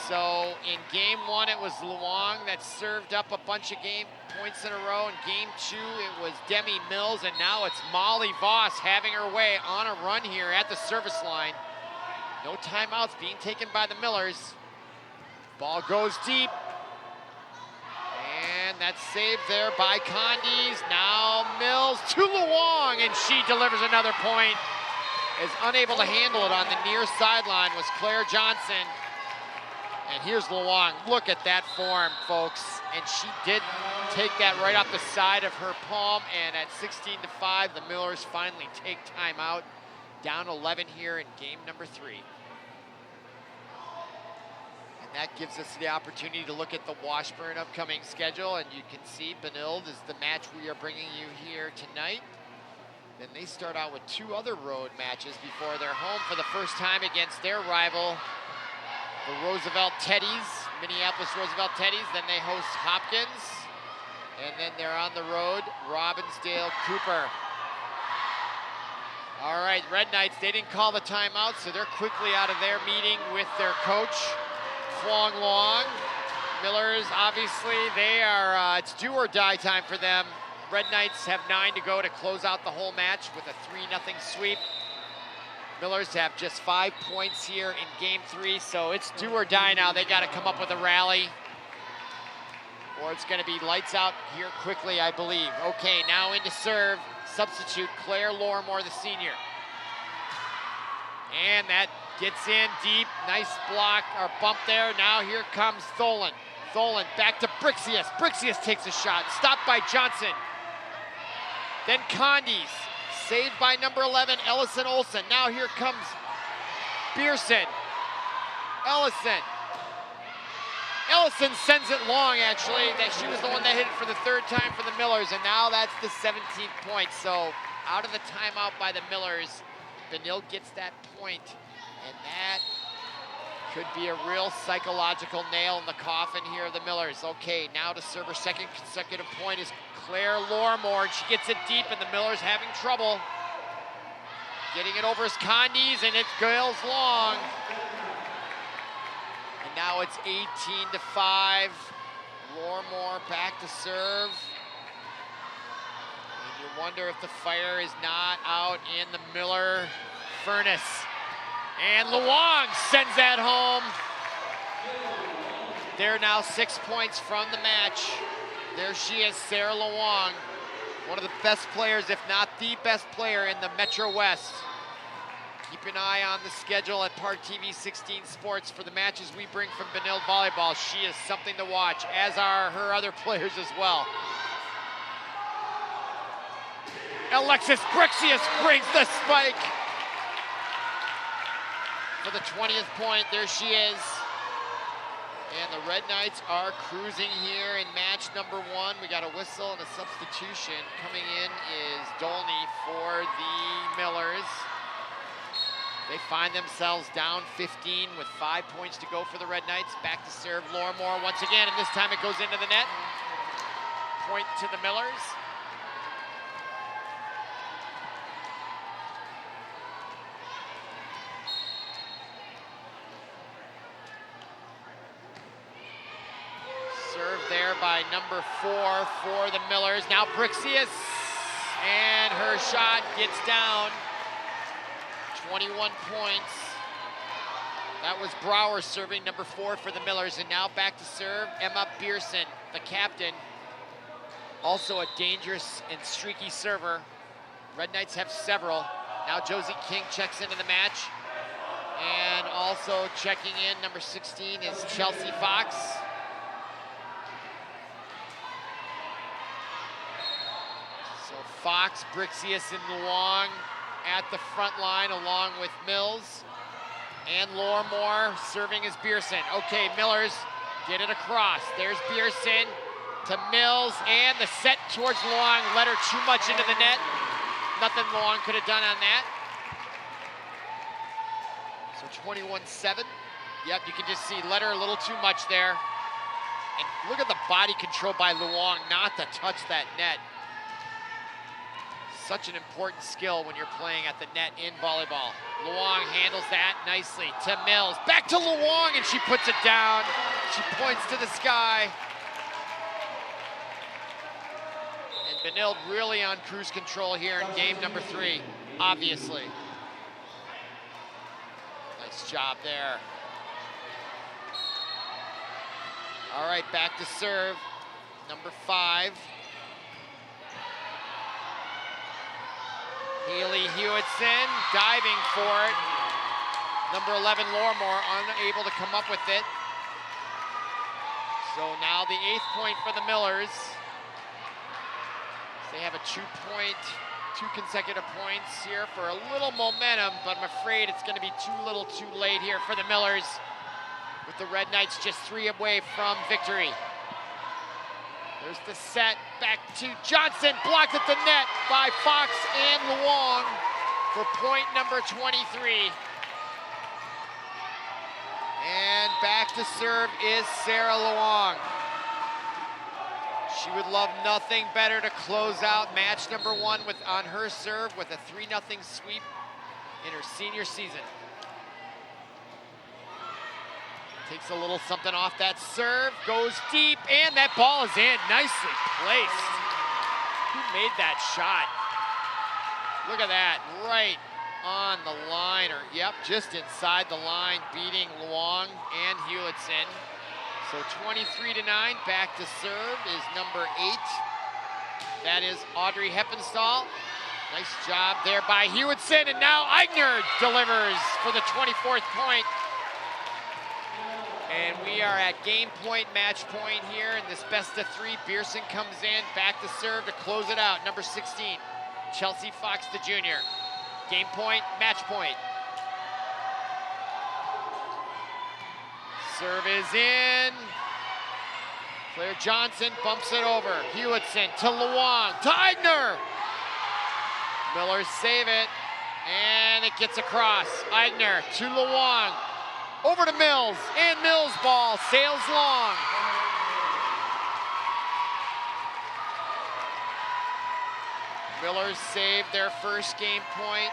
So in game 1, it was Wong that served up a bunch of game points in a row. In game 2, it was Demi Mills, and now it's Molly Voss having her way on a run here at the service line. No timeouts being taken by the Millers. Ball goes deep. And that's saved there by Condes. Now Mills to Wong, and she delivers another point. Is unable to handle it on the near sideline was Claire Johnson. And here's Wong. Look at that form, folks. And she did take that right off the side of her palm. And at 16-5, the Millers finally take timeout. Down 11 here in game number 3. And that gives us the opportunity to look at the Washburn upcoming schedule. And you can see Benilde is the match we are bringing you here tonight. Then they start out with 2 other road matches before they're home for the first time against their rival, the Roosevelt Teddies, Minneapolis Roosevelt Teddies. Then they host Hopkins, and then they're on the road, Robbinsdale Cooper. All right, Red Knights, they didn't call the timeout, so they're quickly out of their meeting with their coach, Wong. Millers, obviously, they are, it's do or die time for them. Red Knights have 9 to go to close out the whole match with a 3-0 sweep. Millers have just 5 points here in game 3, so it's do or die now. They got to come up with a rally, or it's going to be lights out here quickly, I believe. Okay, now into serve, substitute Claire Lorimore, the senior. And that gets in deep, nice block or bump there. Now here comes Tholen. Tholen back to Brixius. Brixius takes a shot, stopped by Johnson. Then Condes, saved by number 11, Ellis and Olson. Now here comes Bierce. Ellison. Ellison sends it long, actually. That she was the one that hit it for the 3rd time for the Millers, and now that's the 17th point. So out of the timeout by the Millers, Benilde gets that point, and that could be a real psychological nail in the coffin here of the Millers. Okay, now to serve her 2nd consecutive point is Claire Lorimore, and she gets it deep, and the Millers having trouble. Getting it over is Condes, and it goes long. And now it's 18-5. Lorimore back to serve. And you wonder if the fire is not out in the Miller furnace. And Wong sends that home. They're now 6 points from the match. There she is, Sarah Wong, one of the best players, if not the best player in the Metro West. Keep an eye on the schedule at ParkTV 16 Sports for the matches we bring from Benilde Volleyball. She is something to watch, as are her other players as well. Alexis Brixius brings the spike for the 20th point. There she is. And the Red Knights are cruising here in match number 1. We got a whistle and a substitution. Coming in is Dolney for the Millers. They find themselves down 15 with 5 points to go for the Red Knights. Back to serve Lorimore once again, and this time it goes into the net. Point to the Millers. There by number 4 for the Millers. Now Brixius, and her shot gets down. 21 points. That was Brower serving, number 4 for the Millers. And now back to serve Emma Bierce, the captain. Also a dangerous and streaky server. Red Knights have several. Now Josie King checks into the match. And also checking in, number 16 is Chelsea Fox. Fox, Brixius, and Wong at the front line along with Mills. And Lorimore serving as Bierce. Okay, Millers get it across. There's Bierce to Mills, and the set towards Wong let her too much into the net. Nothing Wong could have done on that. So 21-7. Yep, you can just see let her a little too much there. And look at the body control by Wong not to touch that net. Such an important skill when you're playing at the net in volleyball. Wong handles that nicely to Mills. Back to Wong, and she puts it down. She points to the sky. And Benilde really on cruise control here in game number 3, obviously. Nice job there. All right, back to serve, number 5. Haley Hewitson diving for it. Number 11, Lorimore, unable to come up with it. So now the 8th point for the Millers. They have a 2 consecutive points here for a little momentum, but I'm afraid it's going to be too late here for the Millers, with the Red Knights just 3 away from victory. There's the set, back to Johnson, blocked at the net by Fox and Wong for point number 23. And back to serve is Sarah Wong. She would love nothing better to close out match number 1 on her serve with a 3-0 sweep in her senior season. Takes a little something off that serve, goes deep, and that ball is in. Nicely placed. Who made that shot? Look at that, right on the line, or yep, just inside the line, beating Wong and Hewitson. So 23-9, back to serve is number 8. That is Audrey Heppenstall. Nice job there by Hewitson, and now Eigner delivers for the 24th point. And we are at game point, match point here in this best of 3. Bierce comes in, back to serve to close it out. Number 16, Chelsea Fox, the junior. Game point, match point. Serve is in. Claire Johnson bumps it over. Hewitson to Wong, to Eigner. Millers save it, and it gets across. Eigner to Wong, over to Mills, and Mills ball sails long. Millers saved their first game point,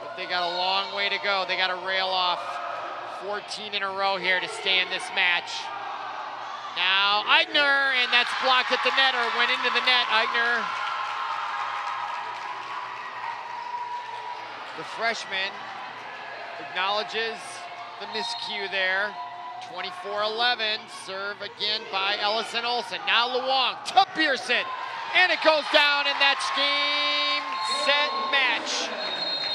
but they got a long way to go. They got to rail off 14 in a row here to stay in this match. Now Eigner, and that's blocked at the net, or went into the net. Eigner, the freshman, acknowledges the miscue there. 24-11, serve again by Ellis and Olson. Now Wong to Bierce, and it goes down, and that's game, set, match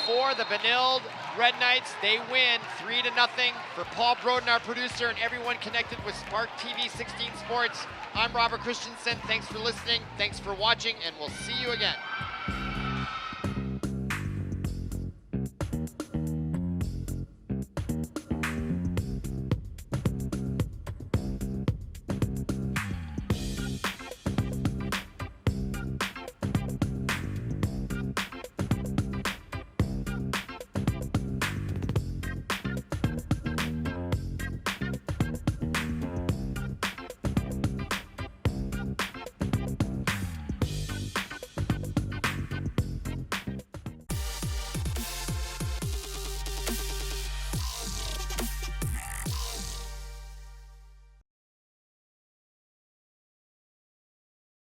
for the Benilde Red Knights. They win 3-0. For Paul Broden, our producer, and everyone connected with ParkTV 16 Sports, I'm Robert Christensen. Thanks for listening, thanks for watching, and we'll see you again.